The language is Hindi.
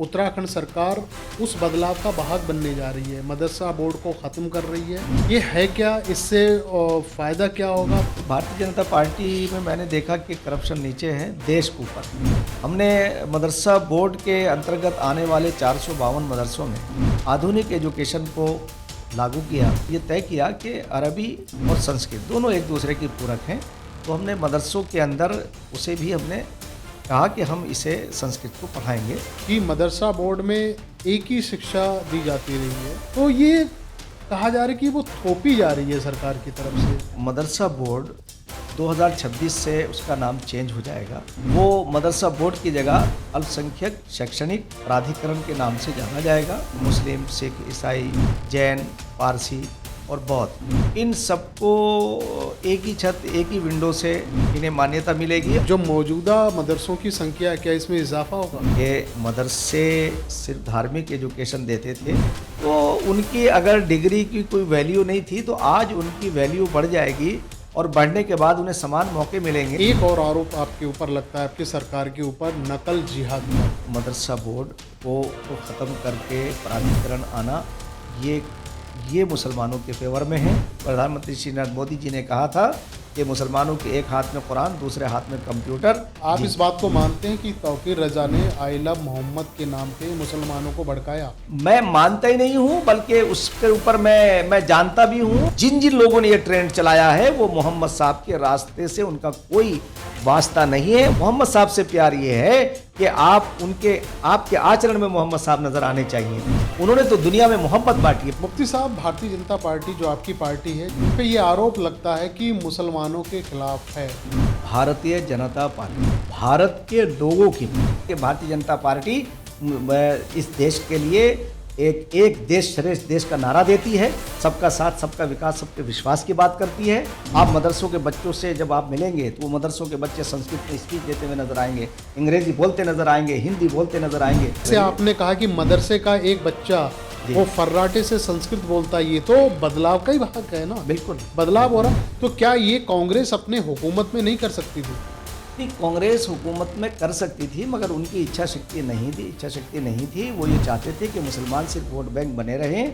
उत्तराखंड सरकार उस बदलाव का भाग बनने जा रही है, मदरसा बोर्ड को ख़त्म कर रही है। ये है क्या, इससे फ़ायदा क्या होगा? भारतीय जनता पार्टी में मैंने देखा कि करप्शन नीचे है, देश के ऊपर। हमने मदरसा बोर्ड के अंतर्गत आने वाले 452 मदरसों में आधुनिक एजुकेशन को लागू किया। ये तय किया कि अरबी और संस्कृत दोनों एक दूसरे की पूरक हैं, तो हमने मदरसों के अंदर उसे भी हमने कहा कि हम इसे संस्कृत को पढ़ाएंगे। कि मदरसा बोर्ड में एक ही शिक्षा दी जाती रही है, तो ये कहा जा रहा है कि वो थोपी जा रही है सरकार की तरफ से। मदरसा बोर्ड 2026 से उसका नाम चेंज हो जाएगा। वो मदरसा बोर्ड की जगह अल्पसंख्यक शैक्षणिक प्राधिकरण के नाम से जाना जाएगा। मुस्लिम, सिख, ईसाई, जैन, पारसी और बौद्ध, इन सबको एक ही छत, एक ही विंडो से इन्हें मान्यता मिलेगी। जो मौजूदा मदरसों की संख्या है, क्या इसमें इजाफा होगा? ये मदरसे सिर्फ धार्मिक एजुकेशन देते थे, तो उनकी अगर डिग्री की कोई वैल्यू नहीं थी, तो आज उनकी वैल्यू बढ़ जाएगी और बढ़ने के बाद उन्हें समान मौके मिलेंगे। एक और आरोप आपके ऊपर लगता है, आपकी सरकार के ऊपर, नकल जिहाद का। मदरसा बोर्ड को ख़त्म करके प्राधिकरण आना, ये मुसलमानों के फेवर में है। प्रधानमंत्री श्री नरेंद्र मोदी जी ने कहा था कि मुसलमानों के एक हाथ में कुरान, दूसरे हाथ में कंप्यूटर। आप इस बात को मानते हैं कि तौकीर रजा ने आई लव मोहम्मद के नाम पे मुसलमानों को भड़काया? मैं मानता ही नहीं हूँ, बल्कि उसके ऊपर मैं जानता भी हूँ। जिन जिन लोगों ने ये ट्रेंड चलाया है, वो मोहम्मद साहब के रास्ते से उनका कोई वास्ता नहीं है। मोहम्मद साहब से प्यार ये है कि आपके आचरण में मोहम्मद साहब नजर आने चाहिए। उन्होंने तो दुनिया में मोहब्बत बांटी है। मुफ्ती साहब, भारतीय जनता पार्टी जो आपकी पार्टी है, उन पे ये आरोप लगता है कि मुसलमानों के खिलाफ है। भारतीय जनता पार्टी भारत के लोगों की, भारतीय जनता पार्टी इस देश के लिए एक देश श्रेष्ठ देश का नारा देती है। सबका साथ, सबका विकास, सबके विश्वास की बात करती है। आप मदरसों के बच्चों से जब आप मिलेंगे, तो वो मदरसों के बच्चे संस्कृत में स्पीच देते हुए नजर आएंगे, अंग्रेजी बोलते नजर आएंगे, हिंदी बोलते नजर आएंगे। जैसे आपने कहा कि मदरसे का एक बच्चा वो फर्राटे से संस्कृत बोलता है, ये तो बदलाव का ही भाग है ना। बिल्कुल बदलाव हो रहा। तो क्या ये कांग्रेस अपने हुकूमत में नहीं कर सकती थी? कांग्रेस हुकूमत में कर सकती थी, मगर उनकी इच्छा शक्ति नहीं थी। वो ये चाहते थे कि मुसलमान सिर्फ वोट बैंक बने रहें।